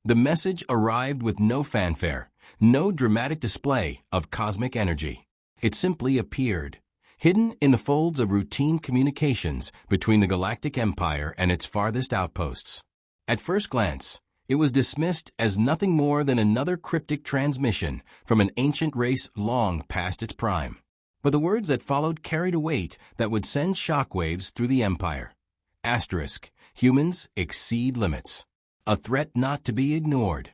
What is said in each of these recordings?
The message arrived with no fanfare, no dramatic display of cosmic energy. It simply appeared, hidden in the folds of routine communications between the Galactic Empire and its farthest outposts. At first glance, it was dismissed as nothing more than another cryptic transmission from an ancient race long past its prime. But the words that followed carried a weight that would send shockwaves through the Empire. Asterisk, humans exceed limits. A threat not to be ignored.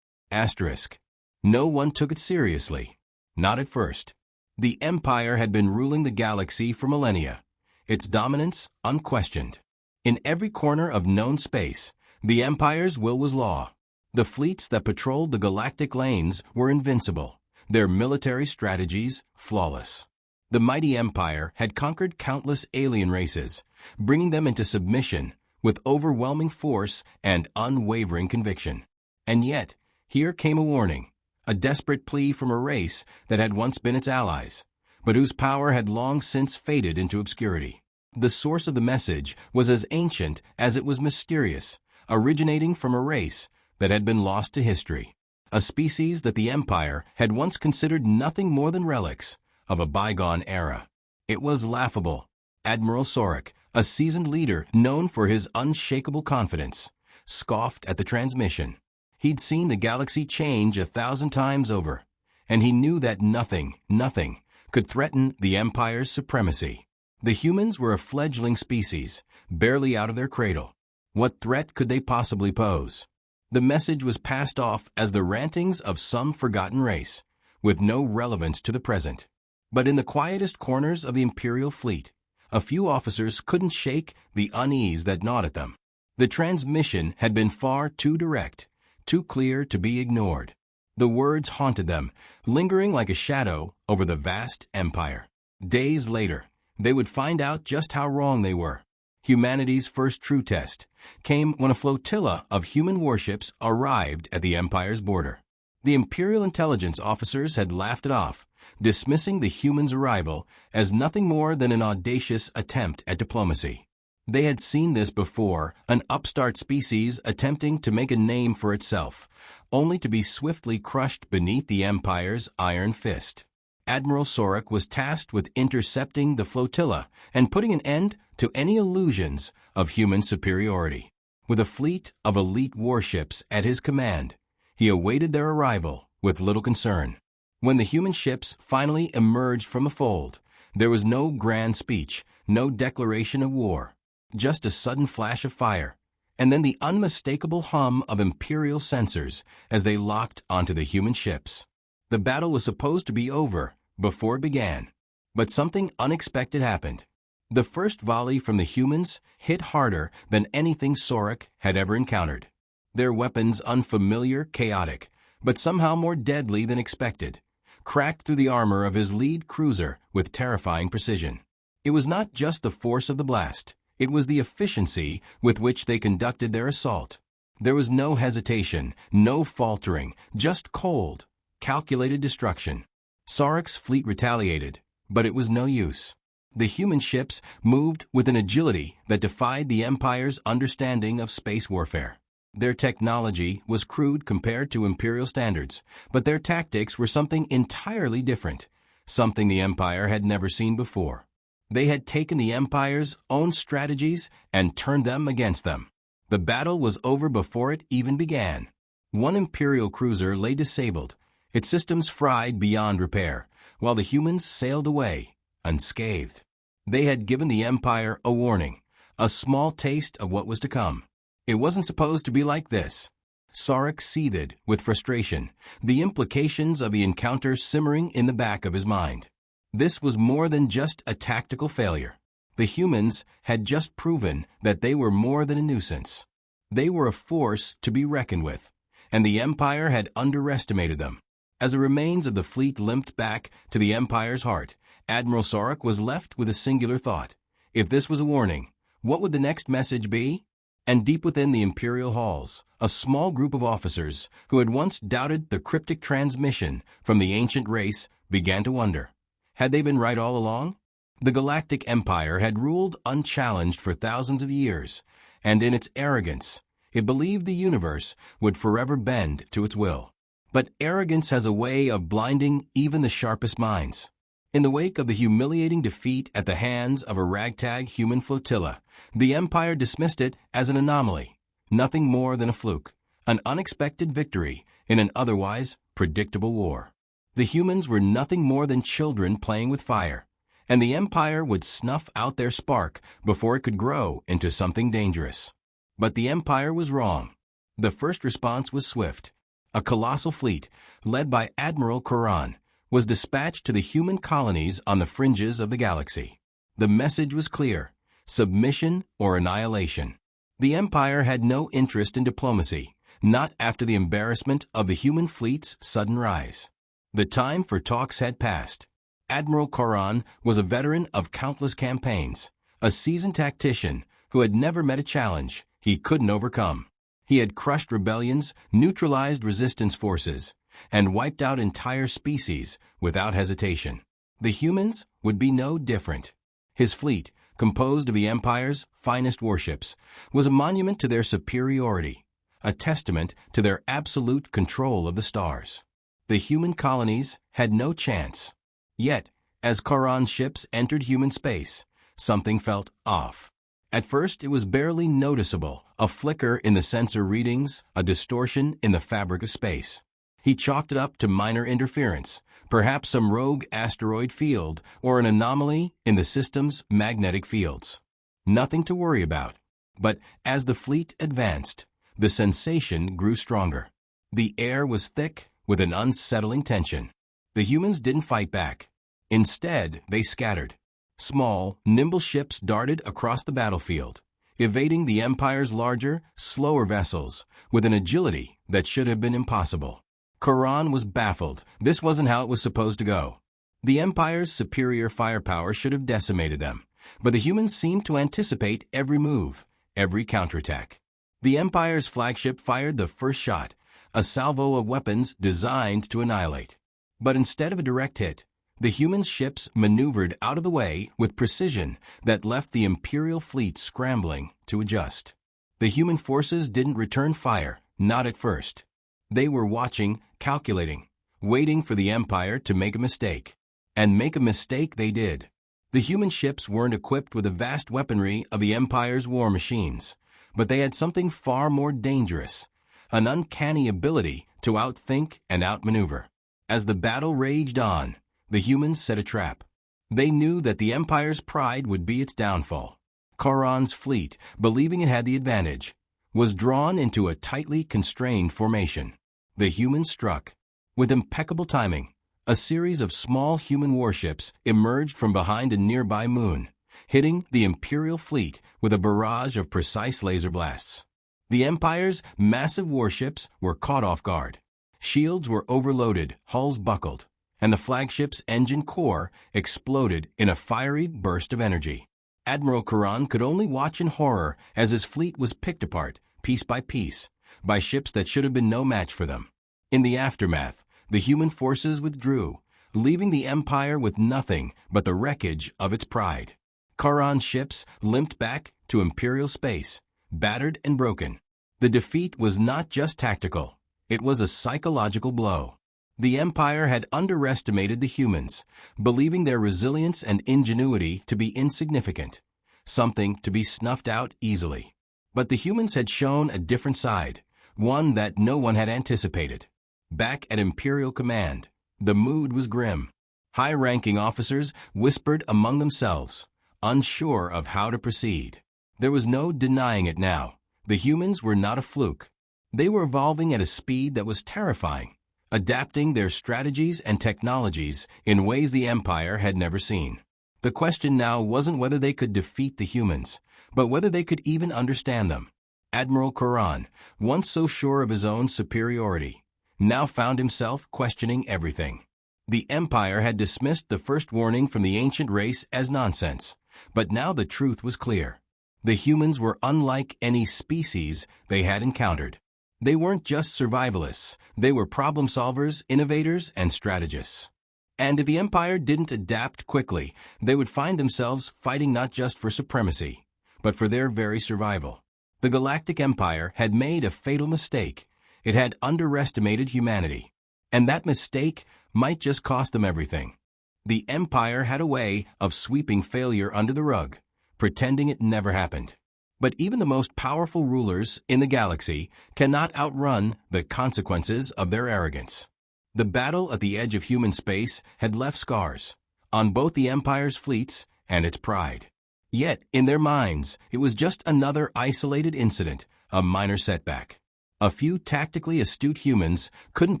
Asterisk. No one took it seriously. Not at first. The Empire had been ruling the galaxy for millennia, its dominance unquestioned. In every corner of known space, the Empire's will was law. The fleets that patrolled the galactic lanes were invincible, their military strategies flawless. The mighty Empire had conquered countless alien races, bringing them into submission with overwhelming force and unwavering conviction. And yet, here came a warning, a desperate plea from a race that had once been its allies, but whose power had long since faded into obscurity. The source of the message was as ancient as it was mysterious, originating from a race that had been lost to history, a species that the Empire had once considered nothing more than relics of a bygone era. It was laughable. Admiral Sorek, a seasoned leader known for his unshakable confidence, scoffed at the transmission. He'd seen the galaxy change 1,000 times over, and he knew that nothing could threaten the Empire's supremacy. The humans were a fledgling species, barely out of their cradle. What threat could they possibly pose? The message was passed off as the rantings of some forgotten race, with no relevance to the present. But in the quietest corners of the Imperial fleet, a few officers couldn't shake the unease that gnawed at them. The transmission had been far too direct, too clear to be ignored. The words haunted them, lingering like a shadow over the vast Empire. Days later, they would find out just how wrong they were. Humanity's first true test came when a flotilla of human warships arrived at the Empire's border. The Imperial intelligence officers had laughed it off, dismissing the humans' arrival as nothing more than an audacious attempt at diplomacy. They had seen this before, an upstart species attempting to make a name for itself, only to be swiftly crushed beneath the Empire's iron fist. Admiral Sorek was tasked with intercepting the flotilla and putting an end to any illusions of human superiority. With a fleet of elite warships at his command, he awaited their arrival with little concern. When the human ships finally emerged from the fold, there was no grand speech, no declaration of war, just a sudden flash of fire, and then the unmistakable hum of Imperial sensors as they locked onto the human ships. The battle was supposed to be over before it began, but something unexpected happened. The first volley from the humans hit harder than anything Sorek had ever encountered. Their weapons unfamiliar, chaotic, but somehow more deadly than expected, cracked through the armor of his lead cruiser with terrifying precision. It was not just the force of the blast, it was the efficiency with which they conducted their assault. There was no hesitation, no faltering, just cold, calculated destruction. Sorek's fleet retaliated, but it was no use. The human ships moved with an agility that defied the Empire's understanding of space warfare. Their technology was crude compared to Imperial standards, but their tactics were something entirely different, something the Empire had never seen before. They had taken the Empire's own strategies and turned them against them. The battle was over before it even began. One Imperial cruiser lay disabled, its systems fried beyond repair, while the humans sailed away, unscathed. They had given the Empire a warning, a small taste of what was to come. It wasn't supposed to be like this. Sorek seethed with frustration, the implications of the encounter simmering in the back of his mind. This was more than just a tactical failure. The humans had just proven that they were more than a nuisance. They were a force to be reckoned with, and the Empire had underestimated them. As the remains of the fleet limped back to the Empire's heart, Admiral Sorek was left with a singular thought. If this was a warning, what would the next message be? And deep within the Imperial halls, a small group of officers who had once doubted the cryptic transmission from the ancient race began to wonder. Had they been right all along? The Galactic Empire had ruled unchallenged for thousands of years, and in its arrogance, It believed the universe would forever bend to its will. But arrogance has a way of blinding even the sharpest minds. In the wake of the humiliating defeat at the hands of a ragtag human flotilla, the Empire dismissed it as an anomaly, nothing more than a fluke, an unexpected victory in an otherwise predictable war. The humans were nothing more than children playing with fire, and the Empire would snuff out their spark before it could grow into something dangerous. But the Empire was wrong. The first response was swift. A colossal fleet, led by Admiral Koran, was dispatched to the human colonies on the fringes of the galaxy. The message was clear: submission or annihilation. The Empire had no interest in diplomacy, not after the embarrassment of the human fleet's sudden rise. The time for talks had passed. Admiral Koran was a veteran of countless campaigns, a seasoned tactician who had never met a challenge he couldn't overcome. He had crushed rebellions, neutralized resistance forces, and wiped out entire species without hesitation. The humans would be no different. His fleet, composed of the Empire's finest warships, was a monument to their superiority, a testament to their absolute control of the stars. The human colonies had no chance. Yet, as Koran's ships entered human space, something felt off. At first, it was barely noticeable, a flicker in the sensor readings, a distortion in the fabric of space. He chalked it up to minor interference, perhaps some rogue asteroid field or an anomaly in the system's magnetic fields. Nothing to worry about. But as the fleet advanced, the sensation grew stronger. The air was thick with an unsettling tension. The humans didn't fight back. Instead, they scattered. Small, nimble ships darted across the battlefield, evading the Empire's larger, slower vessels with an agility that should have been impossible. Koran was baffled. This wasn't how it was supposed to go. The Empire's superior firepower should have decimated them, but the humans seemed to anticipate every move, every counterattack. The Empire's flagship fired the first shot, a salvo of weapons designed to annihilate. But instead of a direct hit, the human ships maneuvered out of the way with precision that left the Imperial fleet scrambling to adjust. The human forces didn't return fire, not at first. They were watching, calculating, waiting for the Empire to make a mistake. And make a mistake they did. The human ships weren't equipped with the vast weaponry of the Empire's war machines, but they had something far more dangerous, an uncanny ability to outthink and outmaneuver. As the battle raged on, the humans set a trap. They knew that the Empire's pride would be its downfall. Koran's fleet, believing it had the advantage, was drawn into a tightly constrained formation. The humans struck. With impeccable timing, a series of small human warships emerged from behind a nearby moon, hitting the Imperial fleet with a barrage of precise laser blasts. The Empire's massive warships were caught off guard. Shields were overloaded, hulls buckled, and the flagship's engine core exploded in a fiery burst of energy. Admiral Koran could only watch in horror as his fleet was picked apart, piece by ships that should have been no match for them. In the aftermath, the human forces withdrew, leaving the Empire with nothing but the wreckage of its pride. Koran's ships limped back to Imperial space, battered and broken. The defeat was not just tactical, it was a psychological blow. The Empire had underestimated the humans, believing their resilience and ingenuity to be insignificant, something to be snuffed out easily. But the humans had shown a different side, one that no one had anticipated. Back at Imperial Command, the mood was grim. High-ranking officers whispered among themselves, unsure of how to proceed. There was no denying it now. The humans were not a fluke. They were evolving at a speed that was terrifying, adapting their strategies and technologies in ways the Empire had never seen. The question now wasn't whether they could defeat the humans, but whether they could even understand them. Admiral Koran, once so sure of his own superiority, now found himself questioning everything. The Empire had dismissed the first warning from the ancient race as nonsense, but now the truth was clear. The humans were unlike any species they had encountered. They weren't just survivalists, they were problem solvers, innovators, and strategists. And if the Empire didn't adapt quickly, they would find themselves fighting not just for supremacy, but for their very survival. The Galactic Empire had made a fatal mistake. It had underestimated humanity. And that mistake might just cost them everything. The Empire had a way of sweeping failure under the rug, pretending it never happened. But even the most powerful rulers in the galaxy cannot outrun the consequences of their arrogance. The battle at the edge of human space had left scars on both the Empire's fleets and its pride. Yet, in their minds, it was just another isolated incident, a minor setback. A few tactically astute humans couldn't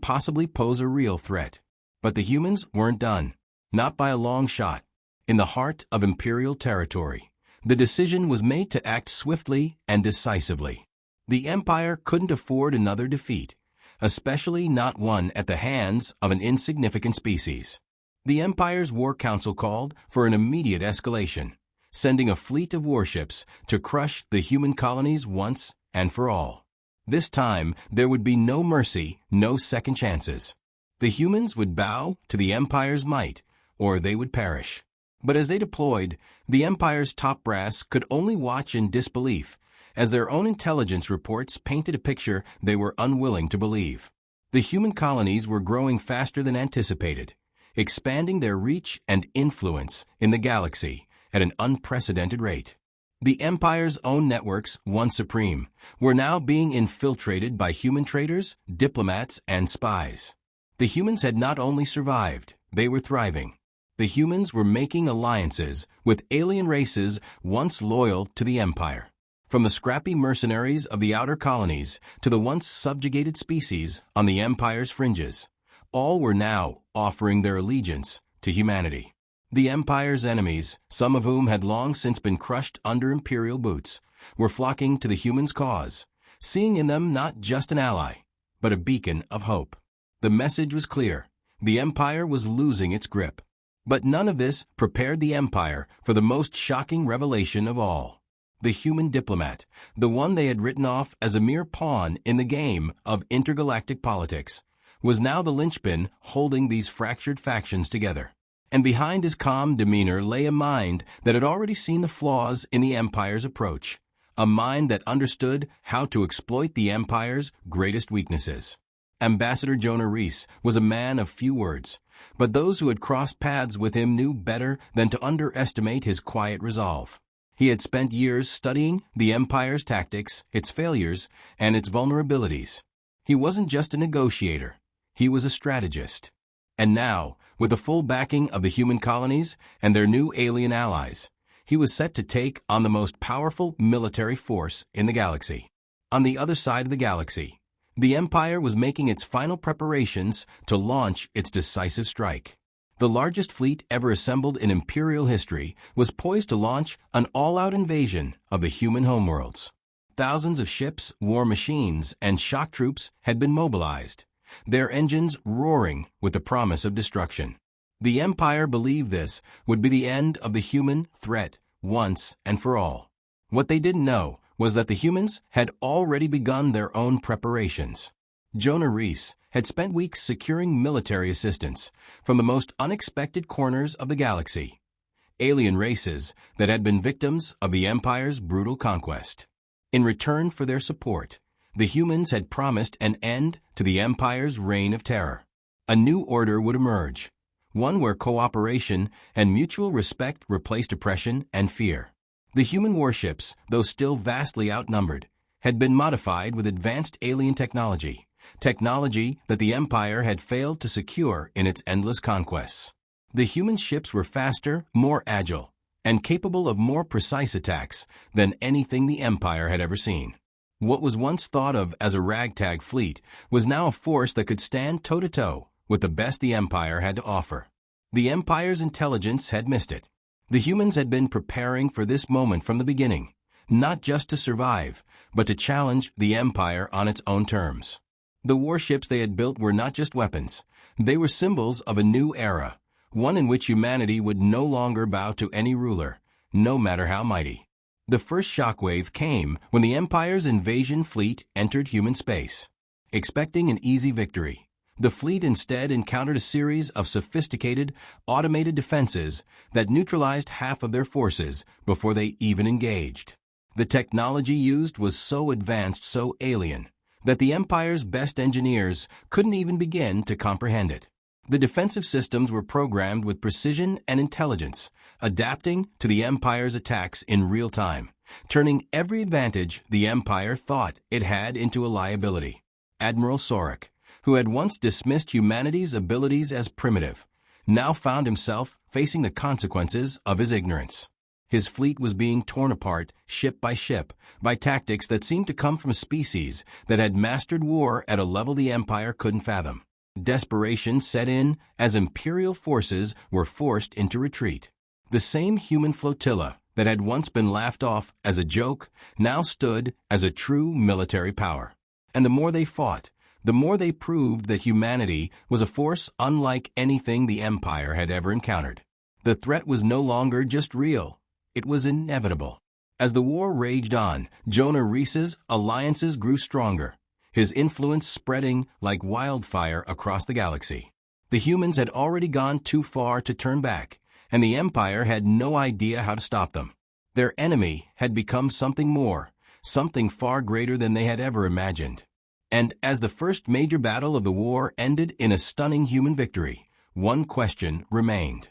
possibly pose a real threat. But the humans weren't done. Not by a long shot. In the heart of Imperial territory, the decision was made to act swiftly and decisively. The Empire couldn't afford another defeat, especially not one at the hands of an insignificant species. The Empire's War Council called for an immediate escalation, sending a fleet of warships to crush the human colonies once and for all. This time, there would be no mercy, no second chances. The humans would bow to the Empire's might, or they would perish. But as they deployed, the Empire's top brass could only watch in disbelief, as their own intelligence reports painted a picture they were unwilling to believe. The human colonies were growing faster than anticipated, expanding their reach and influence in the galaxy at an unprecedented rate. The Empire's own networks, once supreme, were now being infiltrated by human traitors, diplomats, and spies. The humans had not only survived, they were thriving. The humans were making alliances with alien races once loyal to the Empire. From the scrappy mercenaries of the outer colonies to the once subjugated species on the Empire's fringes, all were now offering their allegiance to humanity. The Empire's enemies, some of whom had long since been crushed under Imperial boots, were flocking to the humans' cause, seeing in them not just an ally, but a beacon of hope. The message was clear. The Empire was losing its grip. But none of this prepared the Empire for the most shocking revelation of all. The human diplomat, the one they had written off as a mere pawn in the game of intergalactic politics, was now the linchpin holding these fractured factions together. And behind his calm demeanor lay a mind that had already seen the flaws in the Empire's approach, a mind that understood how to exploit the Empire's greatest weaknesses. Ambassador Jonah Reese was a man of few words, but those who had crossed paths with him knew better than to underestimate his quiet resolve. He had spent years studying the Empire's tactics, its failures, and its vulnerabilities. He wasn't just a negotiator, he was a strategist. And now, with the full backing of the human colonies and their new alien allies, he was set to take on the most powerful military force in the galaxy. On the other side of the galaxy, the Empire was making its final preparations to launch its decisive strike. The largest fleet ever assembled in Imperial history was poised to launch an all-out invasion of the human homeworlds. Thousands of ships, war machines, and shock troops had been mobilized, their engines roaring with the promise of destruction. The Empire believed this would be the end of the human threat once and for all. What they didn't know was that the humans had already begun their own preparations. Jonah Reese had spent weeks securing military assistance from the most unexpected corners of the galaxy, alien races that had been victims of the Empire's brutal conquest. In return for their support, the humans had promised an end to the Empire's reign of terror. A new order would emerge, one where cooperation and mutual respect replaced oppression and fear. The human warships, though still vastly outnumbered, had been modified with advanced alien technology that the Empire had failed to secure in its endless conquests. The human ships were faster, more agile, and capable of more precise attacks than anything the Empire had ever seen. What was once thought of as a ragtag fleet was now a force that could stand toe-to-toe with the best the Empire had to offer. The Empire's intelligence had missed it. The humans had been preparing for this moment from the beginning, not just to survive, but to challenge the Empire on its own terms. The warships they had built were not just weapons. They were symbols of a new era, one in which humanity would no longer bow to any ruler, no matter how mighty. The first shockwave came when the Empire's invasion fleet entered human space. Expecting an easy victory, the fleet instead encountered a series of sophisticated, automated defenses that neutralized half of their forces before they even engaged. The technology used was so advanced, so alien, that the Empire's best engineers couldn't even begin to comprehend it. The defensive systems were programmed with precision and intelligence, adapting to the Empire's attacks in real time, turning every advantage the Empire thought it had into a liability. Admiral Sorek, who had once dismissed humanity's abilities as primitive, now found himself facing the consequences of his ignorance. His fleet was being torn apart, ship by ship, by tactics that seemed to come from a species that had mastered war at a level the Empire couldn't fathom. Desperation set in as Imperial forces were forced into retreat. The same human flotilla that had once been laughed off as a joke now stood as a true military power. And the more they fought, the more they proved that humanity was a force unlike anything the Empire had ever encountered. The threat was no longer just real, it was inevitable. As the war raged on, Jonah Rhys's alliances grew stronger, his influence spreading like wildfire across the galaxy. The humans had already gone too far to turn back, and the Empire had no idea how to stop them. Their enemy had become something more, something far greater than they had ever imagined. And as the first major battle of the war ended in a stunning human victory, one question remained.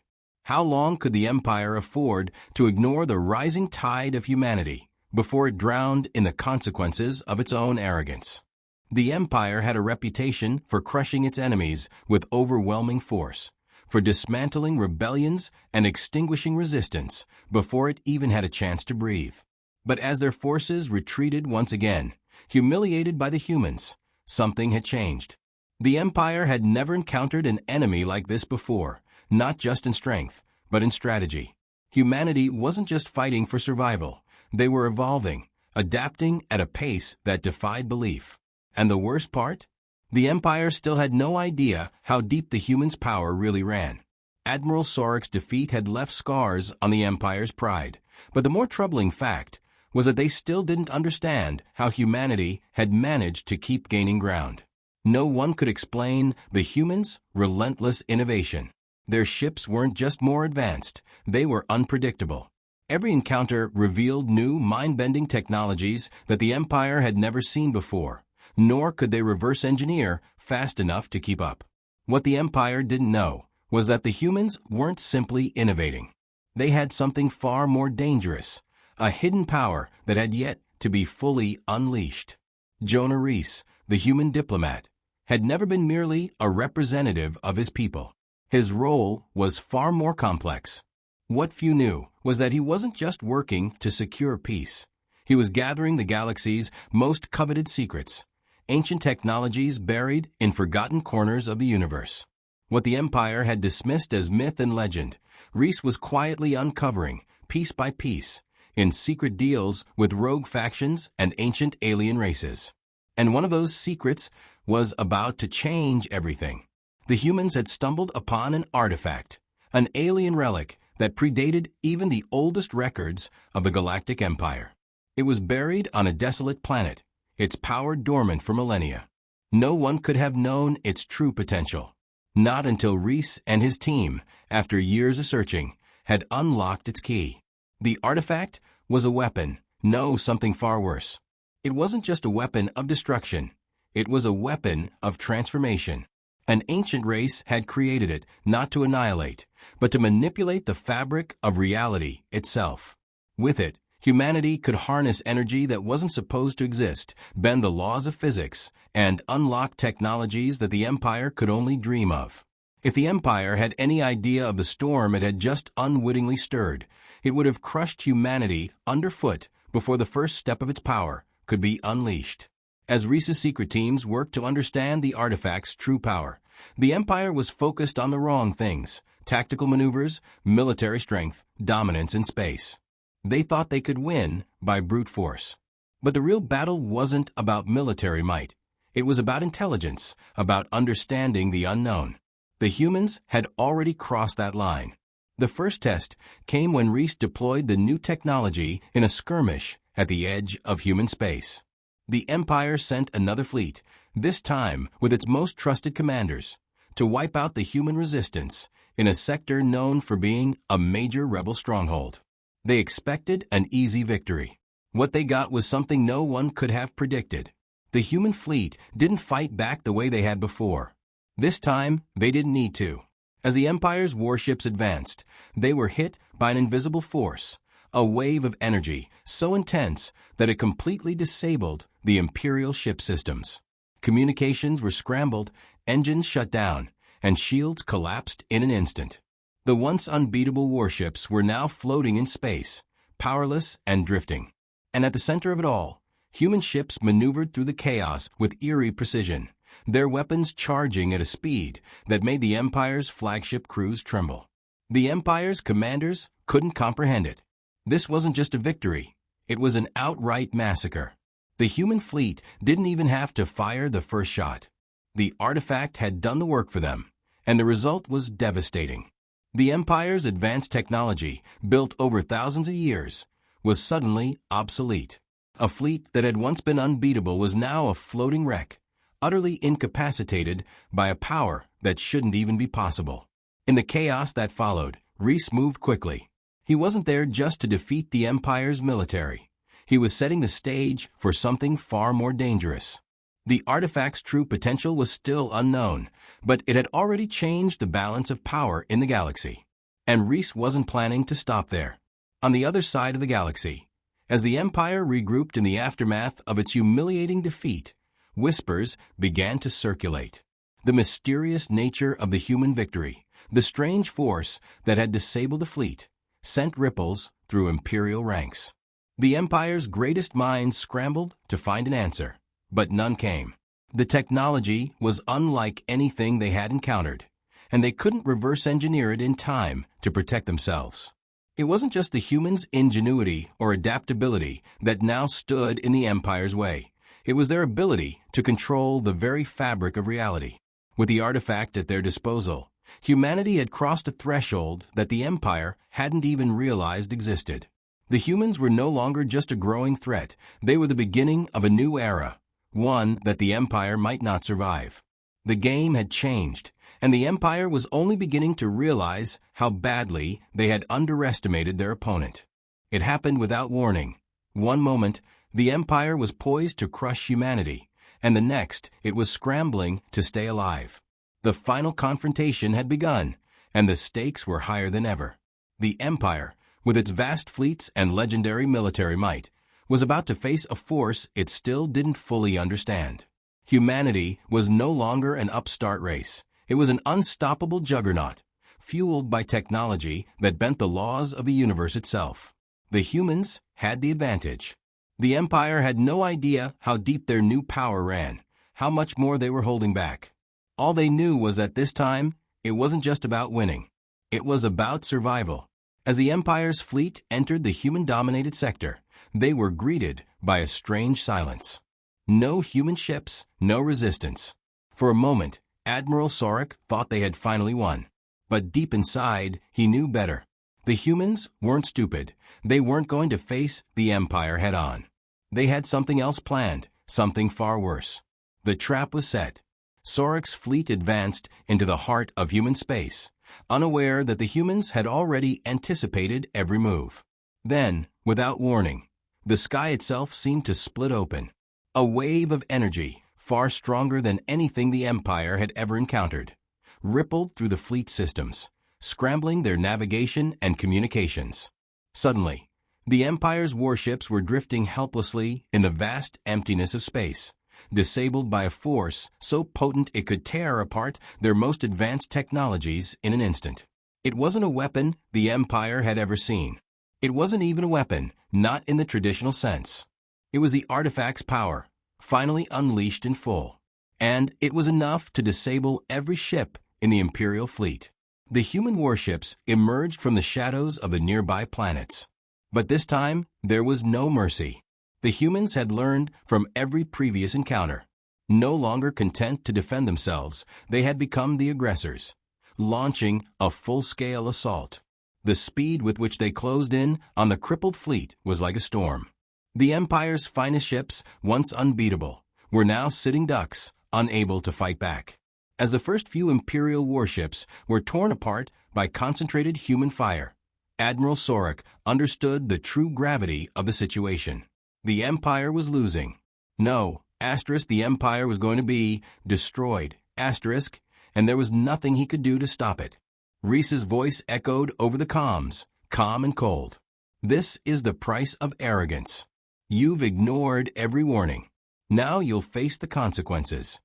How long could the Empire afford to ignore the rising tide of humanity before it drowned in the consequences of its own arrogance? The Empire had a reputation for crushing its enemies with overwhelming force, for dismantling rebellions and extinguishing resistance before it even had a chance to breathe. But as their forces retreated once again, humiliated by the humans, something had changed. The Empire had never encountered an enemy like this before, not just in strength, but in strategy. Humanity wasn't just fighting for survival. They were evolving, adapting at a pace that defied belief. And the worst part? The Empire still had no idea how deep the humans' power really ran. Admiral Sorek's defeat had left scars on the Empire's pride, but the more troubling fact was that they still didn't understand how humanity had managed to keep gaining ground. No one could explain the humans' relentless innovation. Their ships weren't just more advanced, they were unpredictable. Every encounter revealed new, mind-bending technologies that the Empire had never seen before, nor could they reverse engineer fast enough to keep up. What the Empire didn't know was that the humans weren't simply innovating. They had something far more dangerous, a hidden power that had yet to be fully unleashed. Jonah Rhys, the human diplomat, had never been merely a representative of his people. His role was far more complex. What few knew was that he wasn't just working to secure peace. He was gathering the galaxy's most coveted secrets, ancient technologies buried in forgotten corners of the universe. What the Empire had dismissed as myth and legend, Rhys was quietly uncovering, piece by piece, in secret deals with rogue factions and ancient alien races. And one of those secrets was about to change everything. The humans had stumbled upon an artifact, an alien relic that predated even the oldest records of the Galactic Empire. It was buried on a desolate planet, its power dormant for millennia. No one could have known its true potential. Not until Rhys and his team, after years of searching, had unlocked its key. The artifact was a weapon, no, something far worse. It wasn't just a weapon of destruction, it was a weapon of transformation. An ancient race had created it not to annihilate, but to manipulate the fabric of reality itself. With it, humanity could harness energy that wasn't supposed to exist, bend the laws of physics, and unlock technologies that the Empire could only dream of. If the Empire had any idea of the storm it had just unwittingly stirred, it would have crushed humanity underfoot before the first step of its power could be unleashed. As Rhys's secret teams worked to understand the artifact's true power, the Empire was focused on the wrong things: tactical maneuvers, military strength, dominance in space. They thought they could win by brute force. But the real battle wasn't about military might. It was about intelligence, about understanding the unknown. The humans had already crossed that line. The first test came when Rhys deployed the new technology in a skirmish at the edge of human space. The Empire sent another fleet, this time with its most trusted commanders, to wipe out the human resistance in a sector known for being a major rebel stronghold. They expected an easy victory. What they got was something no one could have predicted. The human fleet didn't fight back the way they had before. This time, they didn't need to. As the Empire's warships advanced, they were hit by an invisible force, a wave of energy so intense that it completely disabled the Imperial ship systems. Communications were scrambled, engines shut down, and shields collapsed in an instant. The once unbeatable warships were now floating in space, powerless and drifting. And at the center of it all, human ships maneuvered through the chaos with eerie precision, their weapons charging at a speed that made the Empire's flagship crews tremble. The Empire's commanders couldn't comprehend it. This wasn't just a victory, it was an outright massacre. The human fleet didn't even have to fire the first shot. The artifact had done the work for them, and the result was devastating. The Empire's advanced technology, built over thousands of years, was suddenly obsolete. A fleet that had once been unbeatable was now a floating wreck, utterly incapacitated by a power that shouldn't even be possible. In the chaos that followed, Reese moved quickly. He wasn't there just to defeat the Empire's military. He was setting the stage for something far more dangerous. The artifact's true potential was still unknown, but it had already changed the balance of power in the galaxy. And Reese wasn't planning to stop there. On the other side of the galaxy, as the Empire regrouped in the aftermath of its humiliating defeat, whispers began to circulate. The mysterious nature of the human victory, the strange force that had disabled the fleet, sent ripples through Imperial ranks. The Empire's greatest minds scrambled to find an answer, but none came. The technology was unlike anything they had encountered, and they couldn't reverse engineer it in time to protect themselves. It wasn't just the humans' ingenuity or adaptability that now stood in the Empire's way. It was their ability to control the very fabric of reality. With the artifact at their disposal, humanity had crossed a threshold that the Empire hadn't even realized existed. The humans were no longer just a growing threat. They were the beginning of a new era, one that the Empire might not survive. The game had changed, and the Empire was only beginning to realize how badly they had underestimated their opponent. It happened without warning. One moment, the Empire was poised to crush humanity, and the next, it was scrambling to stay alive. The final confrontation had begun, and the stakes were higher than ever. The Empire, with its vast fleets and legendary military might, was about to face a force it still didn't fully understand. Humanity was no longer an upstart race. It was an unstoppable juggernaut, fueled by technology that bent the laws of the universe itself. The humans had the advantage. The Empire had no idea how deep their new power ran, how much more they were holding back. All they knew was that this time, it wasn't just about winning. It was about survival. As the Empire's fleet entered the human-dominated sector, they were greeted by a strange silence. No human ships, no resistance. For a moment, Admiral Sorek thought they had finally won. But deep inside, he knew better. The humans weren't stupid. They weren't going to face the Empire head-on. They had something else planned, something far worse. The trap was set. Sorek's fleet advanced into the heart of human space, unaware that the humans had already anticipated every move. Then, without warning, the sky itself seemed to split open. A wave of energy, far stronger than anything the Empire had ever encountered, rippled through the fleet systems, scrambling their navigation and communications. Suddenly, the Empire's warships were drifting helplessly in the vast emptiness of space, disabled by a force so potent it could tear apart their most advanced technologies in an instant. It wasn't a weapon the Empire had ever seen. It wasn't even a weapon, not in the traditional sense. It was the artifact's power, finally unleashed in full. And it was enough to disable every ship in the Imperial fleet. The human warships emerged from the shadows of the nearby planets. But this time, there was no mercy. The humans had learned from every previous encounter. No longer content to defend themselves, they had become the aggressors, launching a full-scale assault. The speed with which they closed in on the crippled fleet was like a storm. The Empire's finest ships, once unbeatable, were now sitting ducks, unable to fight back. As the first few Imperial warships were torn apart by concentrated human fire, Admiral Sorek understood the true gravity of the situation. The Empire was losing. No, asterisk, the Empire was going to be destroyed, asterisk, and there was nothing he could do to stop it. Reese's voice echoed over the comms, calm and cold. This is the price of arrogance. You've ignored every warning. Now you'll face the consequences.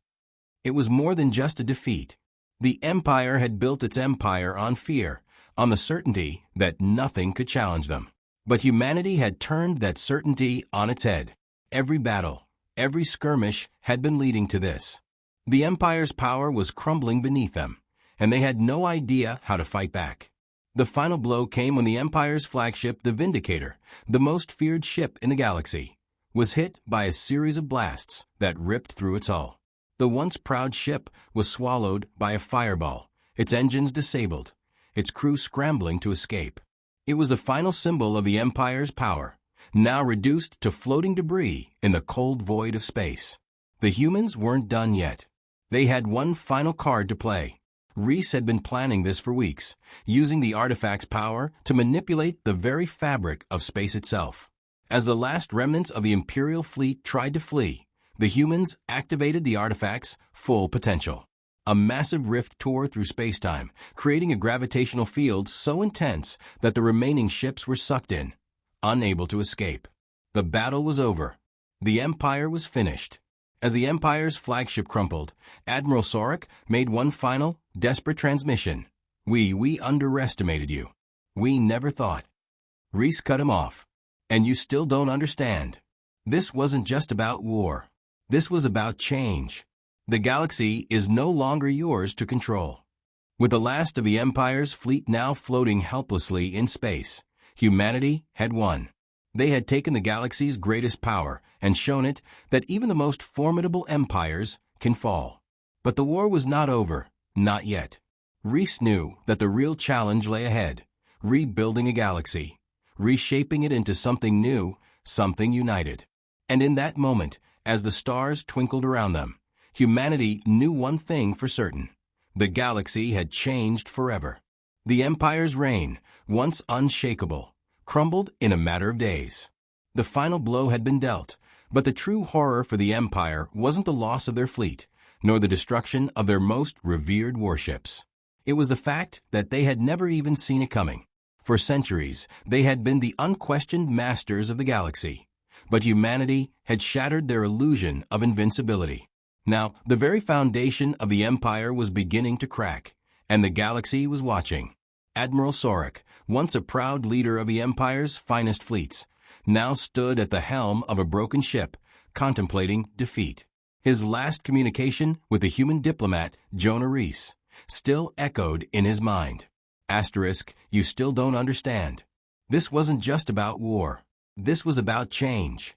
It was more than just a defeat. The Empire had built its empire on fear, on the certainty that nothing could challenge them. But humanity had turned that certainty on its head. Every battle, every skirmish had been leading to this. The Empire's power was crumbling beneath them, and they had no idea how to fight back. The final blow came when the Empire's flagship, the Vindicator, the most feared ship in the galaxy, was hit by a series of blasts that ripped through its hull. The once proud ship was swallowed by a fireball, its engines disabled, its crew scrambling to escape. It was the final symbol of the Empire's power, now reduced to floating debris in the cold void of space. The humans weren't done yet. They had one final card to play. Reese had been planning this for weeks, using the artifact's power to manipulate the very fabric of space itself. As the last remnants of the Imperial fleet tried to flee, the humans activated the artifact's full potential. A massive rift tore through spacetime, creating a gravitational field so intense that the remaining ships were sucked in, unable to escape. The battle was over. The Empire was finished. As the Empire's flagship crumpled, Admiral Sorek made one final, desperate transmission. We underestimated you. We never thought. Reese cut him off. And you still don't understand. This wasn't just about war. This was about change. The galaxy is no longer yours to control. With the last of the Empire's fleet now floating helplessly in space, humanity had won. They had taken the galaxy's greatest power and shown it that even the most formidable empires can fall. But the war was not over, not yet. Reese knew that the real challenge lay ahead, rebuilding a galaxy, reshaping it into something new, something united. And in that moment, as the stars twinkled around them, humanity knew one thing for certain. The galaxy had changed forever. The Empire's reign, once unshakable, crumbled in a matter of days. The final blow had been dealt, but the true horror for the Empire wasn't the loss of their fleet, nor the destruction of their most revered warships. It was the fact that they had never even seen it coming. For centuries, they had been the unquestioned masters of the galaxy, but humanity had shattered their illusion of invincibility. Now, the very foundation of the Empire was beginning to crack, and the galaxy was watching. Admiral Sorek, once a proud leader of the Empire's finest fleets, now stood at the helm of a broken ship, contemplating defeat. His last communication with the human diplomat, Jonah Reese, still echoed in his mind. Asterisk, you still don't understand. This wasn't just about war. This was about change.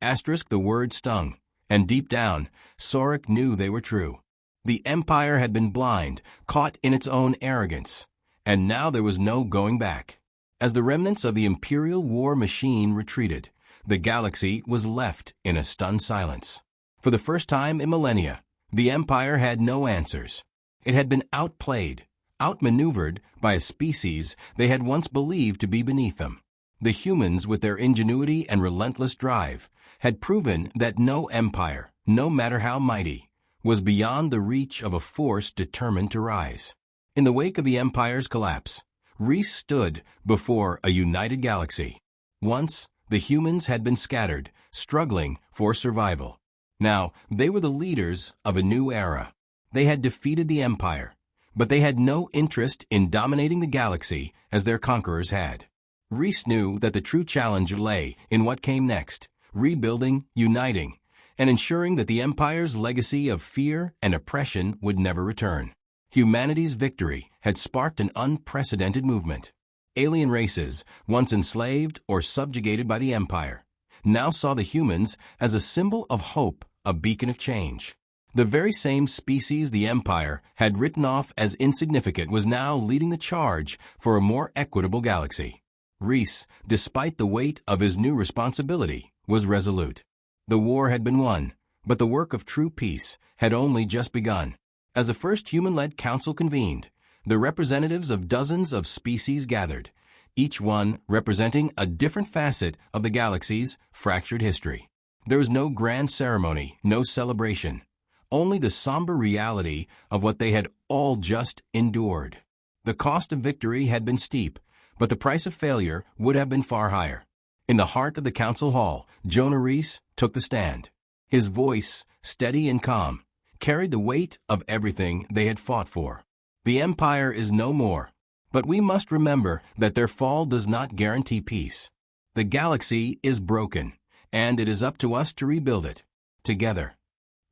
Asterisk, the word stung, and deep down, Sorek knew they were true. The Empire had been blind, caught in its own arrogance, and now there was no going back. As the remnants of the Imperial war machine retreated, the galaxy was left in a stunned silence. For the first time in millennia, the Empire had no answers. It had been outplayed, outmaneuvered by a species they had once believed to be beneath them. The humans, with their ingenuity and relentless drive, had proven that no empire, no matter how mighty, was beyond the reach of a force determined to rise. In the wake of the Empire's collapse, Reese stood before a united galaxy. Once, the humans had been scattered, struggling for survival. Now, they were the leaders of a new era. They had defeated the Empire, but they had no interest in dominating the galaxy as their conquerors had. Reese knew that the true challenge lay in what came next, rebuilding, uniting, and ensuring that the Empire's legacy of fear and oppression would never return. Humanity's victory had sparked an unprecedented movement. Alien races, once enslaved or subjugated by the Empire, now saw the humans as a symbol of hope, a beacon of change. The very same species the Empire had written off as insignificant was now leading the charge for a more equitable galaxy. Reese, despite the weight of his new responsibility, was resolute. The war had been won, but the work of true peace had only just begun. As the first human-led council convened, the representatives of dozens of species gathered, each one representing a different facet of the galaxy's fractured history. There was no grand ceremony, no celebration, only the somber reality of what they had all just endured. The cost of victory had been steep, but the price of failure would have been far higher. In the heart of the council hall, Jonah Rhys took the stand. His voice, steady and calm, carried the weight of everything they had fought for. The Empire is no more, but we must remember that their fall does not guarantee peace. The galaxy is broken, and it is up to us to rebuild it, together.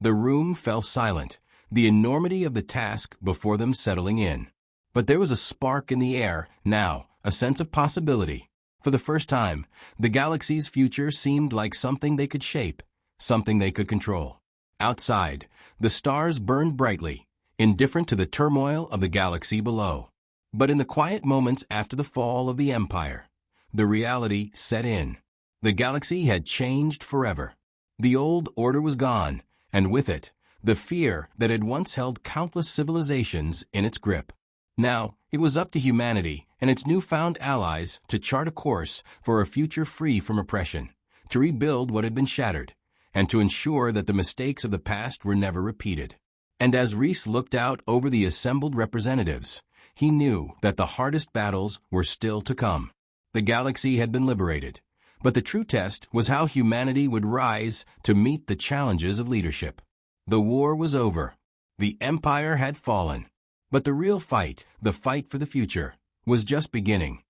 The room fell silent, the enormity of the task before them settling in. But there was a spark in the air now, a sense of possibility. For the first time, the galaxy's future seemed like something they could shape, something they could control. Outside, the stars burned brightly, indifferent to the turmoil of the galaxy below. But in the quiet moments after the fall of the Empire, the reality set in. The galaxy had changed forever. The old order was gone, and with it, the fear that had once held countless civilizations in its grip. Now, it was up to humanity and its newfound allies to chart a course for a future free from oppression, to rebuild what had been shattered, and to ensure that the mistakes of the past were never repeated. And as Rhys looked out over the assembled representatives, he knew that the hardest battles were still to come. The galaxy had been liberated, but the true test was how humanity would rise to meet the challenges of leadership. The war was over. The Empire had fallen. But the real fight, the fight for the future, was just beginning.